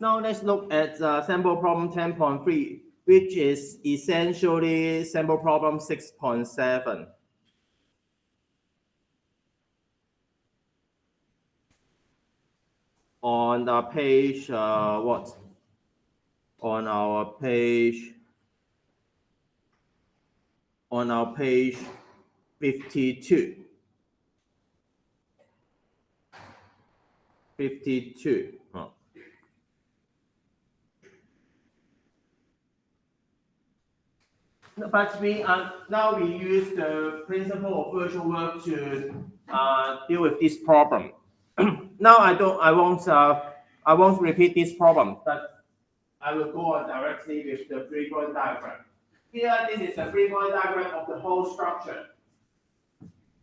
Now let's look at sample problem 10.3, which is essentially sample problem 6.7. On the page, what? On our page 52. 52. But now we use the principle of virtual work to deal with this problem. Now I won't repeat this problem, but I will go on directly with the three-point diagram. Here, this is a three-point diagram of the whole structure.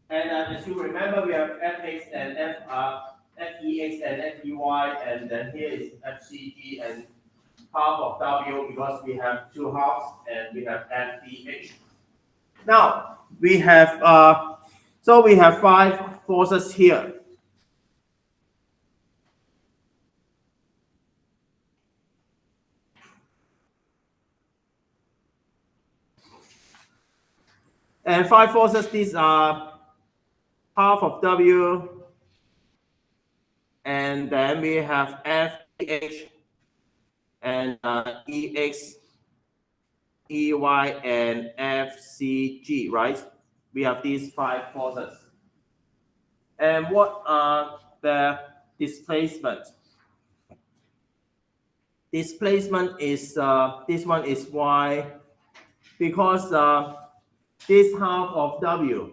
And as you remember, we have fx and fex and fey, and then here is fcg and half of w because we have two halves and we have fdh. Now we have so we have 5 forces here. And 5 forces, these are half of W, and then we have FH and EX, EY, and FCG, right? We have these 5 forces. And what are the displacement? Displacement is, this one is Y, because this half of W,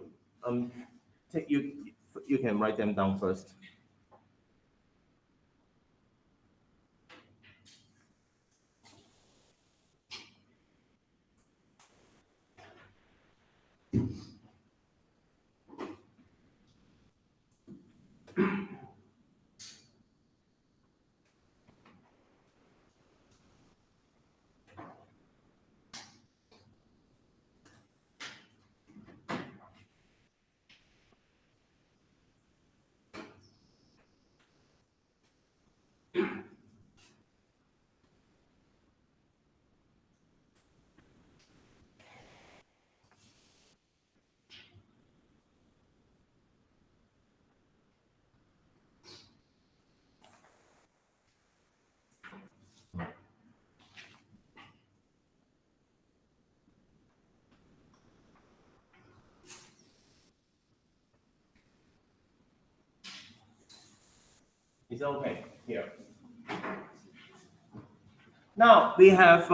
you can write them down first. It's okay here. Now we have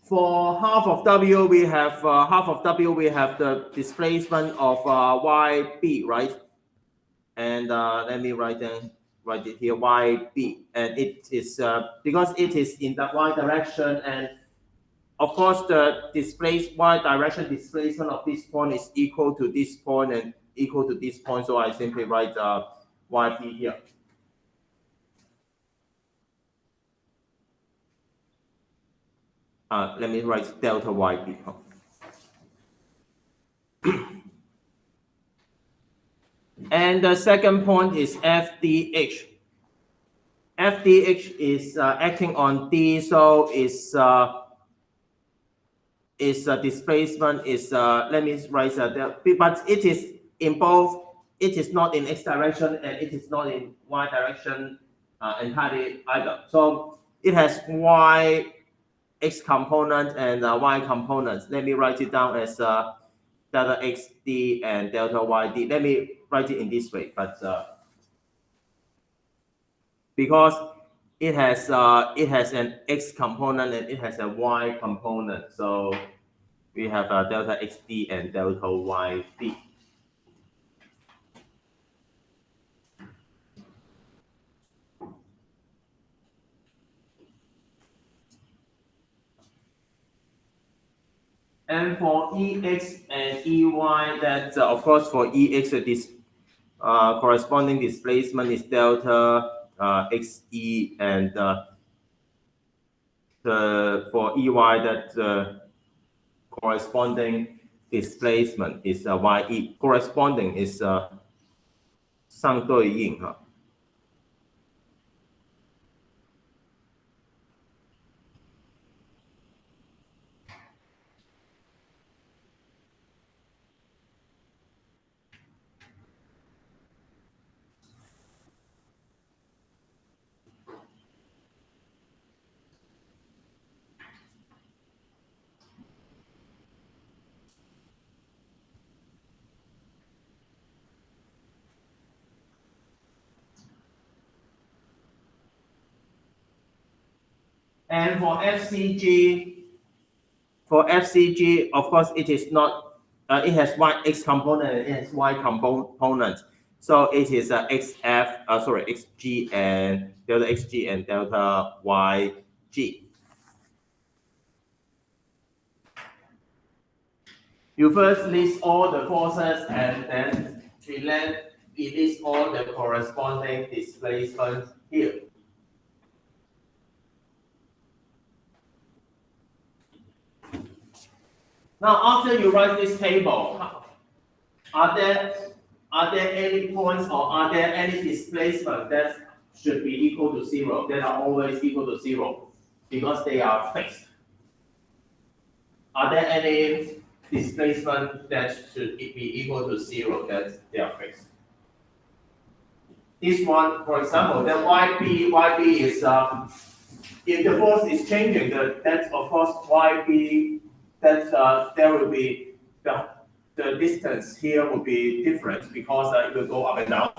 for half of W, we have the displacement of YB, right? And let me write it here, YB, and it is because it is in the Y direction, and of course the Y direction displacement of this point is equal to this point and equal to this point, so I simply write YB here. Let me write delta YB. And the second point is FDH. FDH is acting on D, so its displacement is let me write that, but it is in both. It is not in X direction and it is not in Y direction entirely either. So it has Y X component and Y components. Let me write it down as delta XD and delta YD. Let me write it in this way, but because it has an X component and it has a Y component, so we have delta XD and delta YD. And for EX and EY, that of course for EX, this corresponding displacement is delta XE, and for EY, that corresponding displacement is YE. Corresponding is 相对应哈。And for FCG, of course, it is not. It has one X component and it has Y component. So it is XG and delta XG and delta YG. You first list all the forces and then we list all the corresponding displacement here. Now, after you write this table, are there any points or are there any displacement that should be equal to zero, that are always equal to zero because they are fixed? Are there any displacement that should be equal to zero that they are fixed? This one, for example, the YB is if the force is changing, that's of course YB. There will be the distance here will be different because it will go up and down.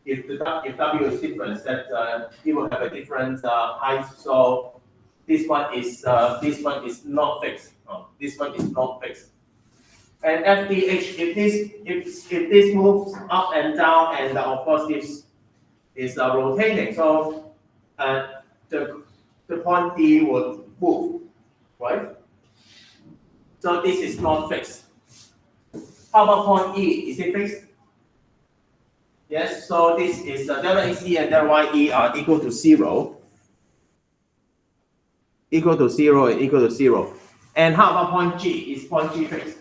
If W is different, that it will have a different height. So this one is not fixed. This one is not fixed. And FDH, if this moves up and down, and of course this is rotating, so the point D will move, right? So this is not fixed. How about point E? Is it fixed? Yes. So this is delta XE and delta YE are equal to zero. Equal to zero and equal to zero. And how about point G? Is point G fixed?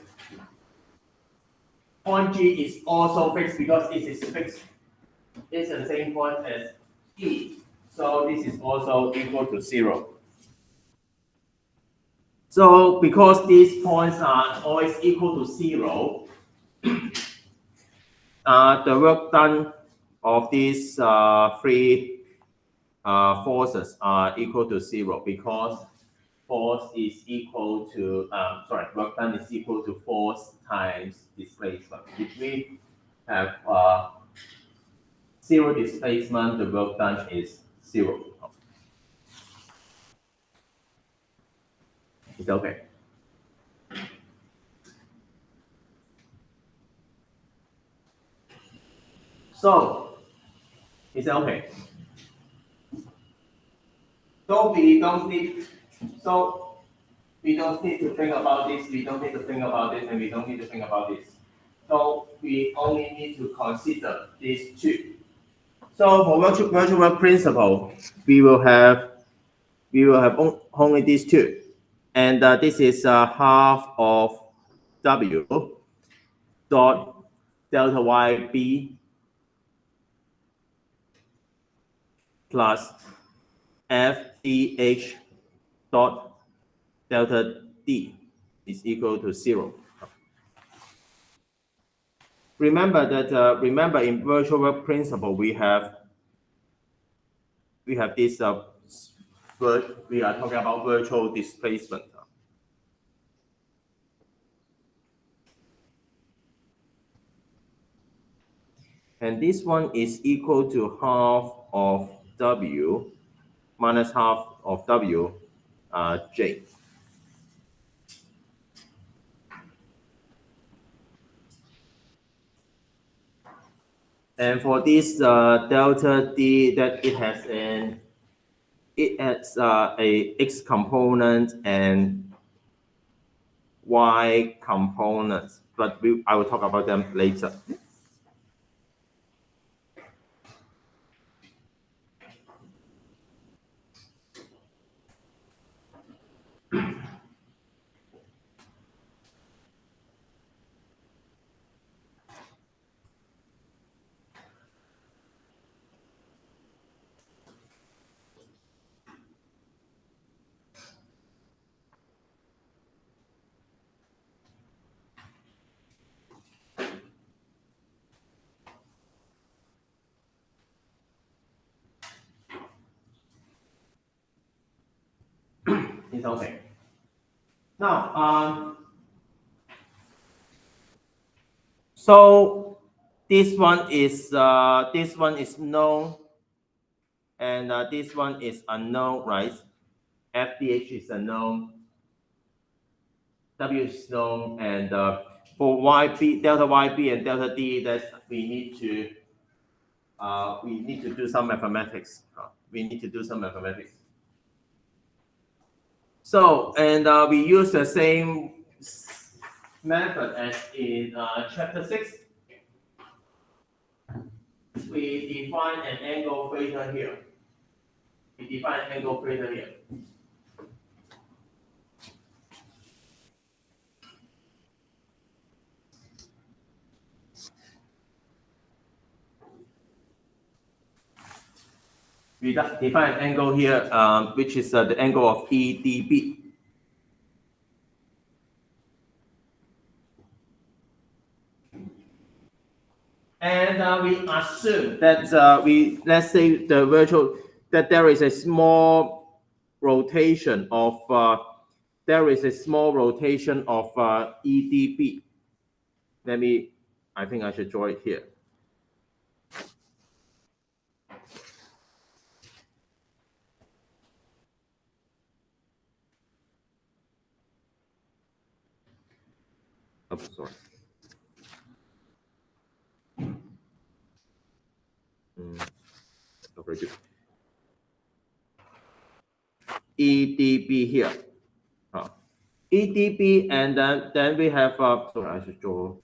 Point G is also fixed because it is fixed. It's the same point as E. So this is also equal to zero. So because these points are always equal to zero, the work done of these three forces are equal to zero because force is equal to work done is equal to force times displacement. If we have zero displacement, the work done is zero. It's okay. So, is it okay? So we don't need to think about this, we don't need to think about this, and we don't need to think about this. So we only need to consider these two. So for virtual work principle, we will have only these two. And this is half of W dot delta YB plus FDH dot delta D is equal to zero. Remember that in virtual work principle we have this we are talking about virtual displacement. And this one is equal to half of W minus half of W J. And for this delta D, that it has a X component and Y component, but I will talk about them later. It's okay. Now, so this one is known, and this one is unknown, right? FDH is unknown, W is known, and for YB, delta YB and delta D, that we need to do some mathematics. We need to do some mathematics. So, and we use the same method as in chapter 6. We define an angle theta here. We define angle theta here. We define an angle here, which is the angle of EDB. And we assume that let's say that there is a small rotation of EDB. I think I should draw it here. Oh, sorry. Very good. EDB here. EDB, and then we have sorry, I should draw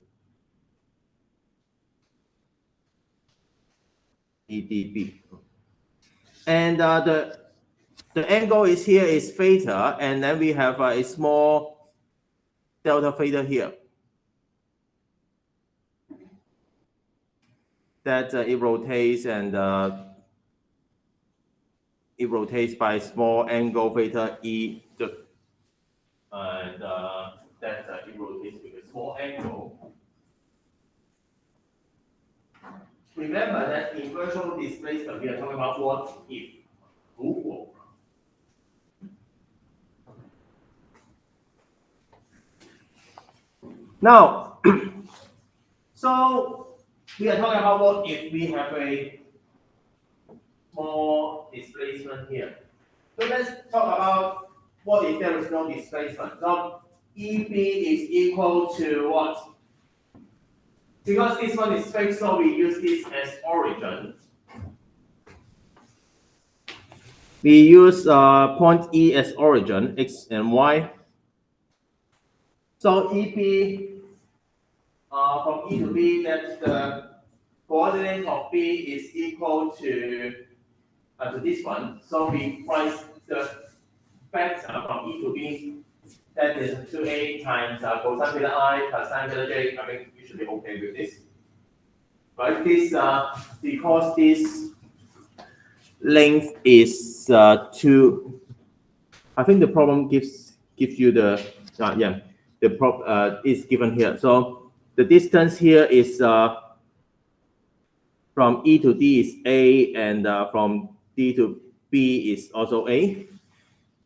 EDB. And the angle is here is theta, and then we have a small delta theta here. That it rotates, and it rotates by small angle theta E, and that it rotates with a small angle. Remember that in virtual displacement, we are talking about what if. Now, so we are talking about what if we have a small displacement here. So let's talk about what if there is no displacement. So EB is equal to what? Because this one is fixed, so we use this as origin. We use point E as origin, X and Y. So EB from E to B, that's the coordinate of B is equal to this one. So we write the vector from E to B, that is 2A times cosine theta I plus sine theta J. I think you should be okay with this. Right? This because this length is 2. I think the problem gives you the the prop is given here. So the distance here is from E to D is A, and from D to B is also A.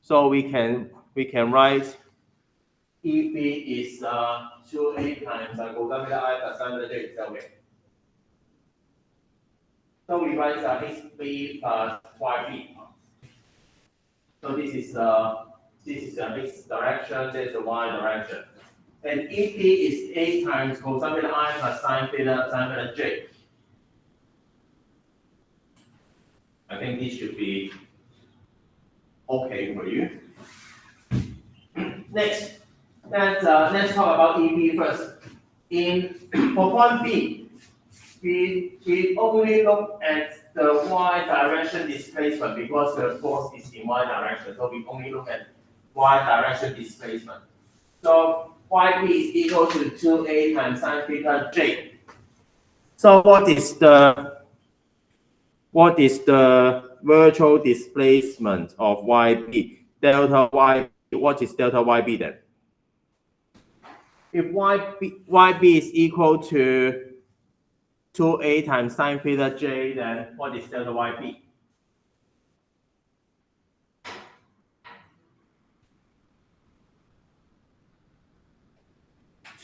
So we can write EB is 2A times cosine theta I plus sine theta J that way. So we write XB plus YB. So this is X direction, this is the Y direction. And EP is A times cosine theta I plus sine theta J. I think this should be okay for you. Next, let's talk about EP first. For point B, we only look at the Y direction displacement because the force is in Y direction. So we only look at Y direction displacement. So YB is equal to 2A times sine theta J. So what is the virtual displacement of YB? Delta YB. What is delta YB then? If YB is equal to 2A times sine theta J, then what is delta YB?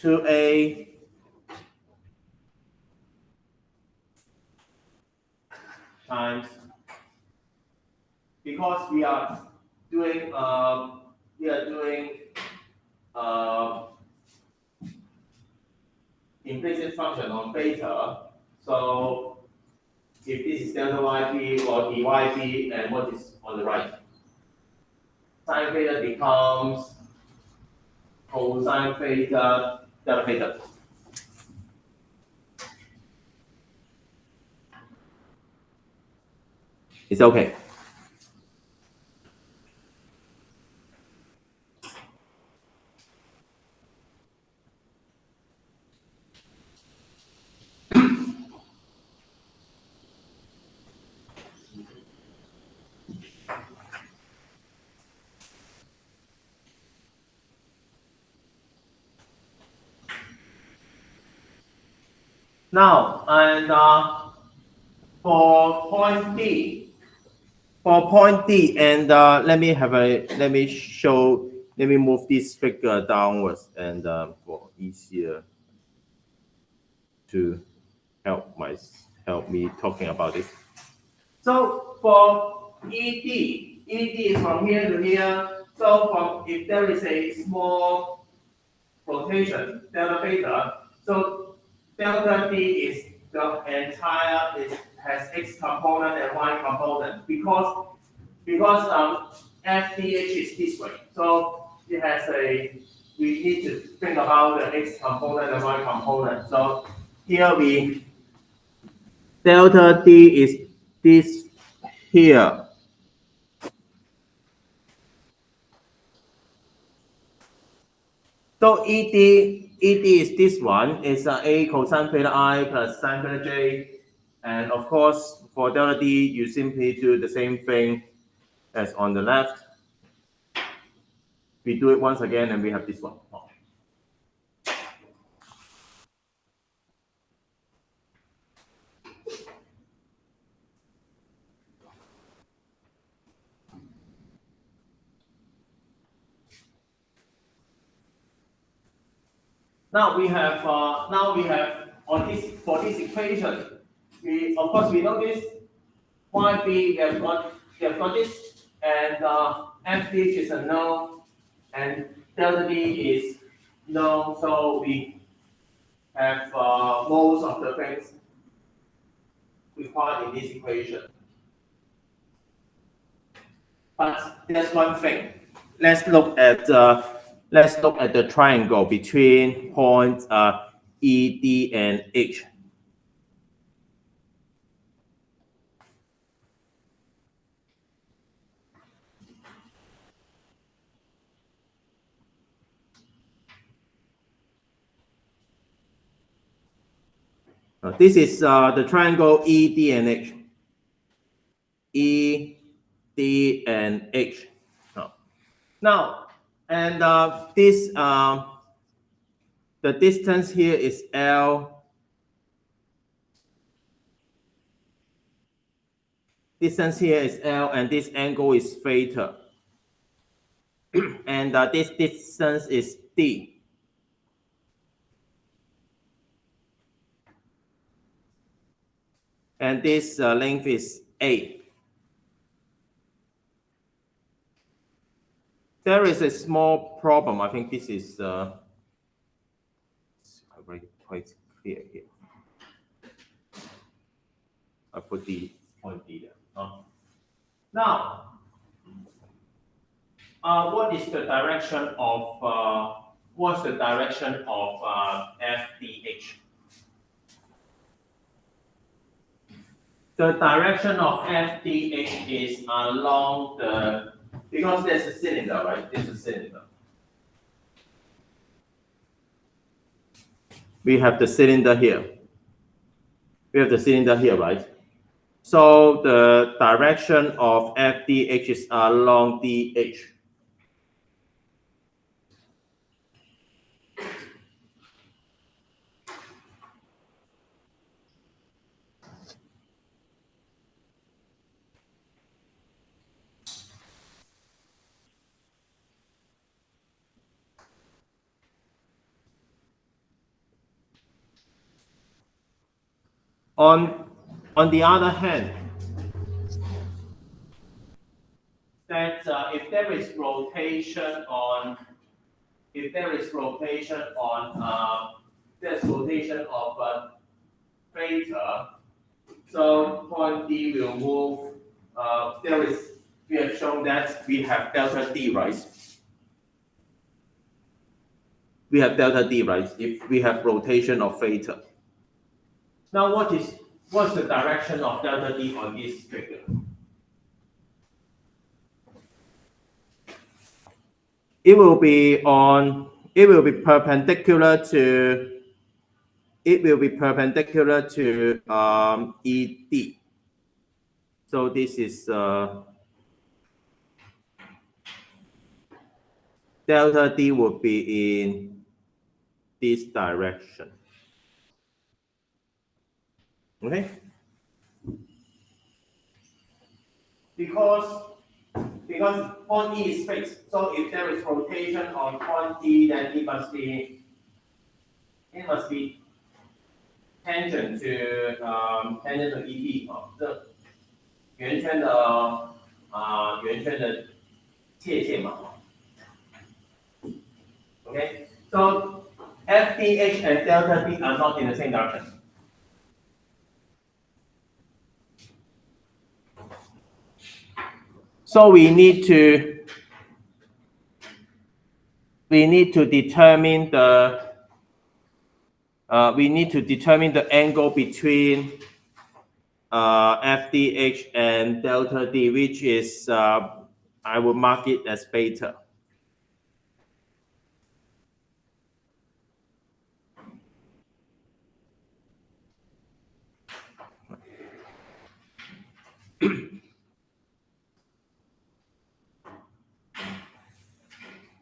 2a times, because we are doing implicit function on theta. So if this is delta yp or dyp, and what is on the right? Sine theta becomes cosine theta delta theta. It's okay. Now, and for point D, and let me move this figure downwards, and for easier to help me talking about this. So for ED is from here to here. So if there is a small rotation, delta theta, so delta D is the entire, it has X component and Y component, because FDH is this way. So it has we need to think about the X component and Y component. So here delta D is this here. So ED is this one. It's A cosine theta I plus sine theta J. And of course, for delta D, you simply do the same thing as on the left. We do it once again, and we have this one. Now we have on this, for this equation, we know this YB, we have got this, and FDH is a known, and delta D is known. So we have most of the things required in this equation. But there's one thing. Let's look at the triangle between points E, D, and H. This is the triangle E, D, and H. E, D, and H. Now, and this the distance here is L. Distance here is L, and this angle is theta. And this distance is D. And this length is A. There is a small problem. I think this is quite clear here. I put the point D there. Now, what's the direction of FDH? The direction of FDH is along because there's a cylinder, right? There's a cylinder. We have the cylinder here. Right? So the direction of FDH is along DH. On the other hand, that if there is rotation on there's rotation of theta, so point D will move. We have shown that we have delta D, right? We have delta D, right? If we have rotation of theta. Now, what's the direction of delta D on this figure? It will be perpendicular to ED. So this is delta D would be in this direction. Okay? Because point E is fixed, so if there is rotation on point D, then it must be tangent to ED 这圆圈的界限嘛。Okay, so FDH and delta D are not in the same direction. So we need to determine the angle between FDH and delta D, which is I will mark it as beta.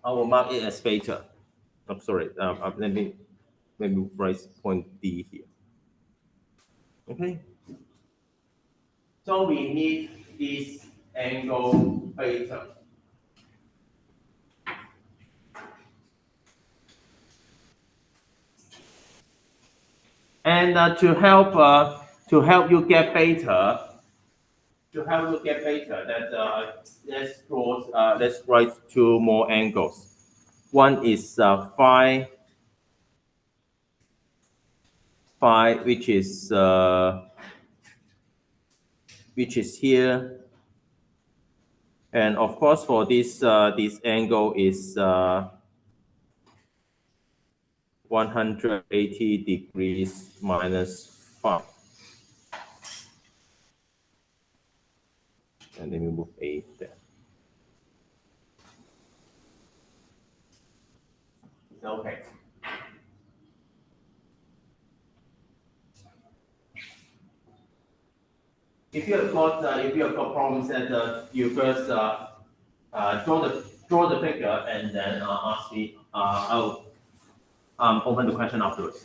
I will mark it as beta. I'm sorry. Let me write point D here. Okay. So we need this angle beta. And to help you get beta, that let's write two more angles. One is phi, which is here, and of course for this angle is 180 degrees minus phi. And let me move A there. Okay. If you have got problems, that you first draw the figure and then ask me. I'll open the question afterwards.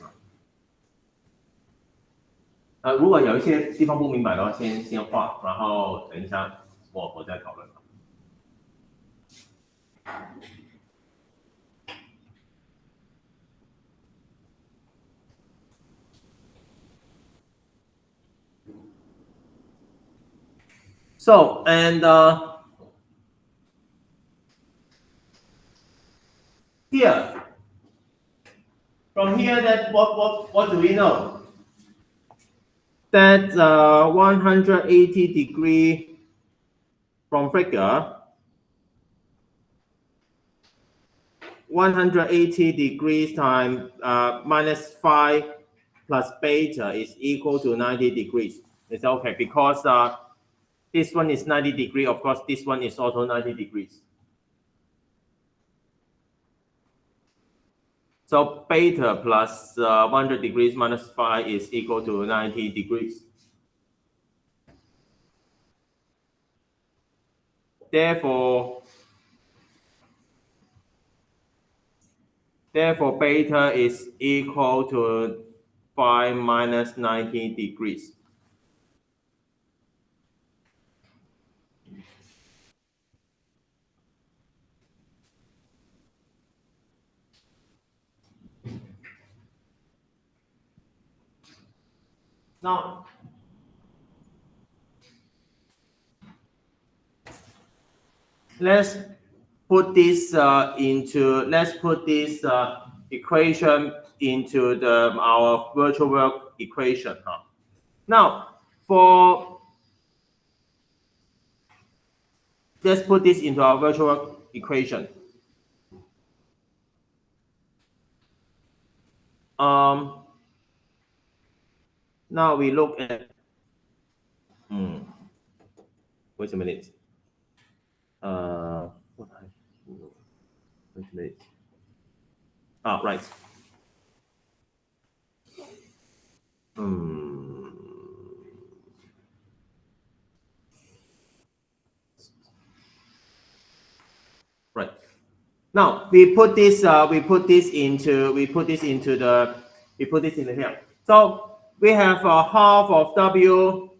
如果有一些地方不明白的话，先画，然后等一下我再讨论。So and here, from here, that what do we know? That 180 degree from figure, 180 degrees times minus phi plus beta is equal to 90 degrees. It's okay because this one is 90 degrees. Of course, this one is also 90 degrees. So beta plus 100 degrees minus phi is equal to 90 degrees. Therefore, beta is equal to phi minus 90 degrees. Now, let's put this equation into our virtual work equation. Now, let's put this into our virtual work equation. Now we look at. Wait a minute. Wait a minute. Right. Right. Now we put this into here. So we have half of W,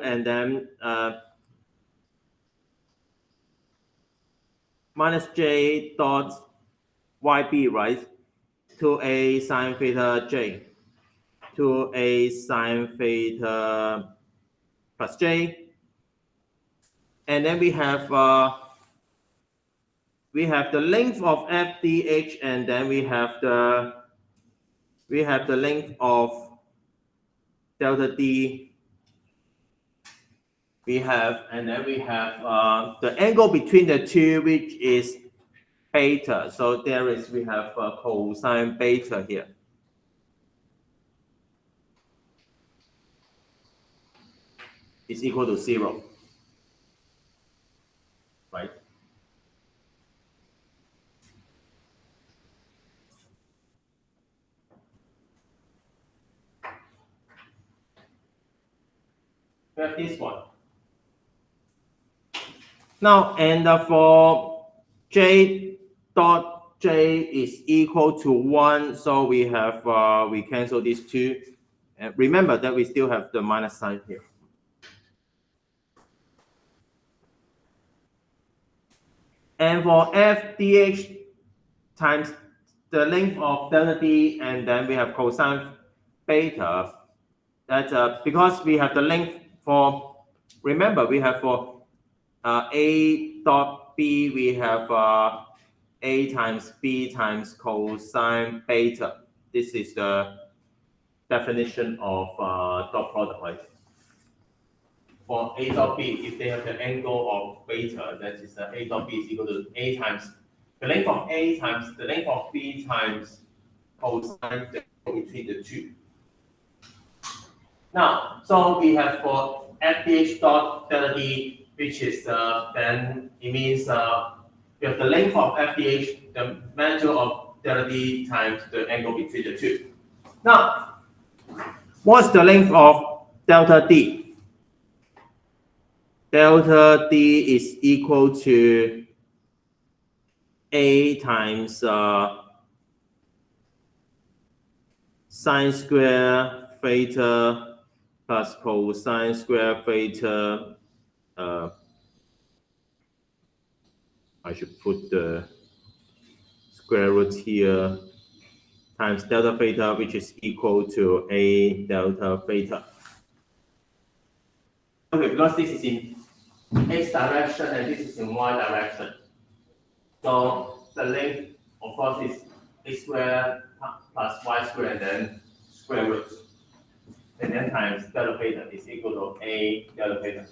and then minus J dot YB, right? To A sine theta J, to A sine theta plus J, and then we have the length of FDH, and then we have the length of delta D. And then we have the angle between the two, which is beta. So we have cosine beta here. Is equal to 0, right? We have this one. Now, and for J dot J is equal to 1, so we have we cancel these two. And remember that we still have the minus sign here. And for FDH times the length of delta D, and then we have cosine beta. That's because we have the length for, remember, we have for A dot B, we have A times B times cosine beta. This is the definition of dot product, right? For A dot B, if they have the angle of beta, that is A dot B is equal to A times the length of A times the length of B times cosine between the two. Now, so we have for FDH dot delta D, which is then it means we have the length of FDH, the magnitude of delta D times the angle between the two. Now, what's the length of delta D? Delta D is equal to A times sine square theta plus cosine square theta. I should put the square root here, times delta theta, which is equal to A delta theta. Okay, because this is in X direction and this is in Y direction. So the length, of course, is A squared plus Y squared and then square root. And then times delta theta is equal to A delta theta.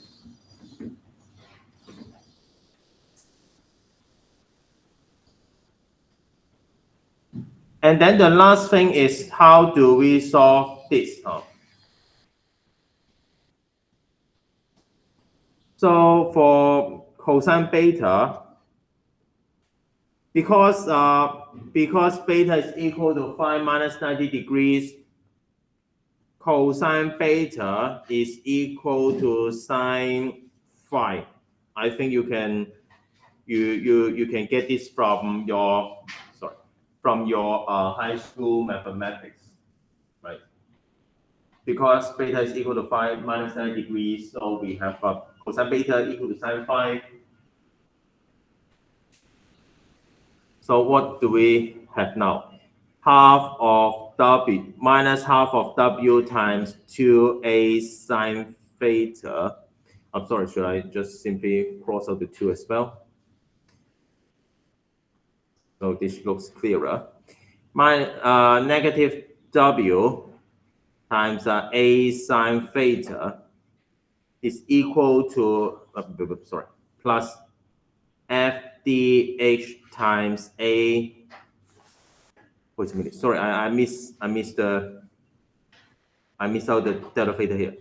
And then the last thing is, how do we solve this? So for cosine beta, because beta is equal to phi minus 90 degrees, cosine beta is equal to sine phi. I think you can get this from your high school mathematics, right? Because beta is equal to phi minus 90 degrees, so we have cosine beta equal to sine phi. So what do we have now? half of W minus half of W times 2A sine theta. I'm sorry, should I just simply cross out the 2 as well? So this looks clearer. Negative W times A sine theta is equal to, sorry, plus FDH times A. Wait a minute. Sorry, I missed out the delta theta here.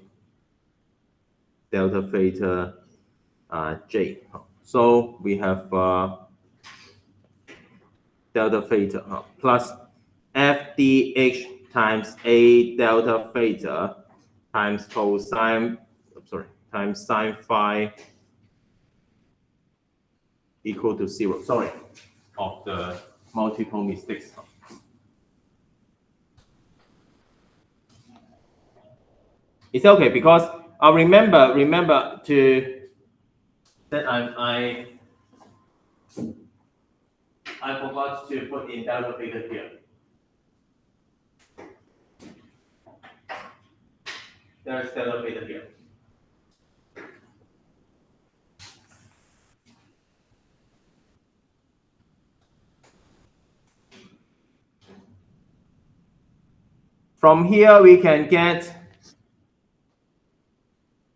Delta theta J. So we have delta theta plus FDH times A delta theta times cosine, times sine phi equal to 0. Sorry, of the multiple mistakes. It's okay because I remember to that I forgot to put in delta theta here. There's delta theta here. From here we can get.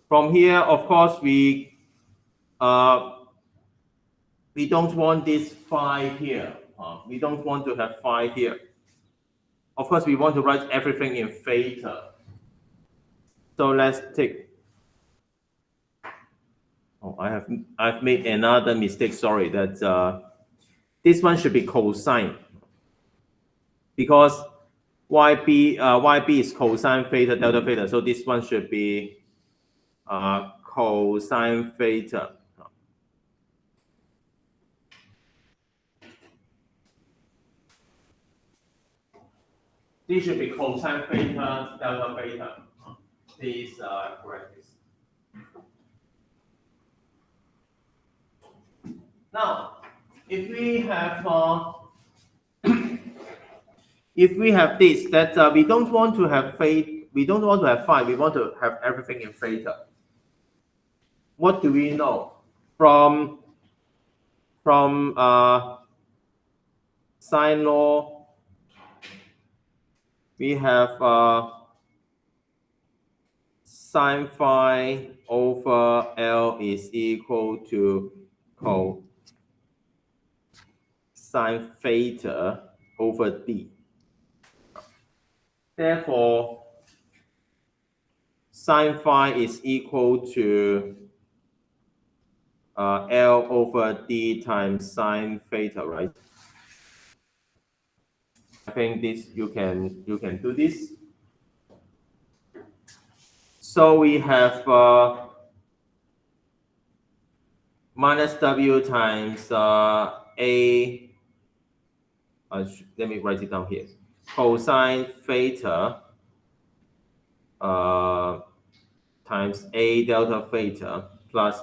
From here, of course, we don't want this phi here. We don't want to have phi here. Of course, we want to write everything in theta. So let's take. Oh, I've made another mistake. Sorry, that this one should be cosine because YB is cosine theta delta theta. So this one should be cosine theta. This should be cosine theta delta theta. Please correct this. Now, if we have this, that we don't want to have theta, we don't want to have phi, we want to have everything in theta. What do we know from sine law? We have sine phi over L is equal to cosine theta over D. Therefore, sine phi is equal to L over D times sine theta, right? I think this you can do this. So we have minus W times A. Let me write it down here. Cosine theta times A delta theta plus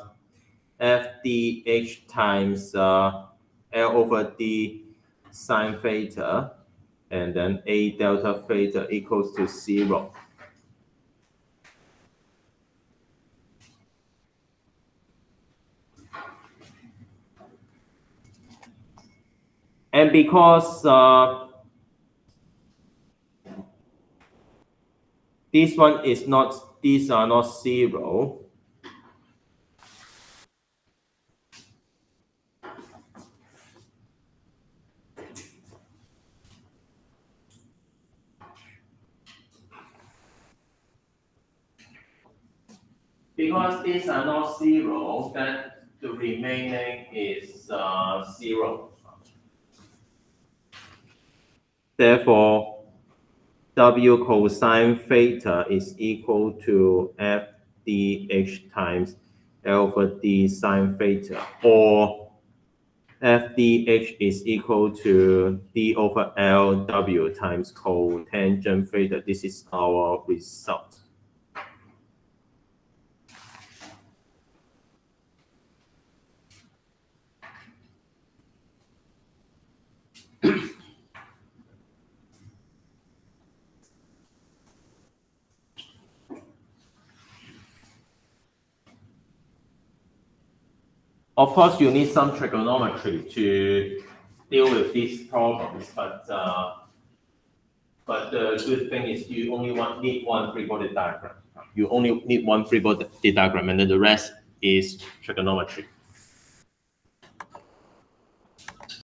FDH times L over D sine theta, and then A delta theta equals to 0. And because this one is not, these are not 0. Because these are not 0, then the remaining is 0. Therefore, W cosine theta is equal to FDH times L over D sine theta, or FDH is equal to D over LW times cotangent theta. This is our result. Of course, you need some trigonometry to deal with these problems, but the good thing is you only need one free body diagram. You only need one free body diagram, and then the rest is trigonometry.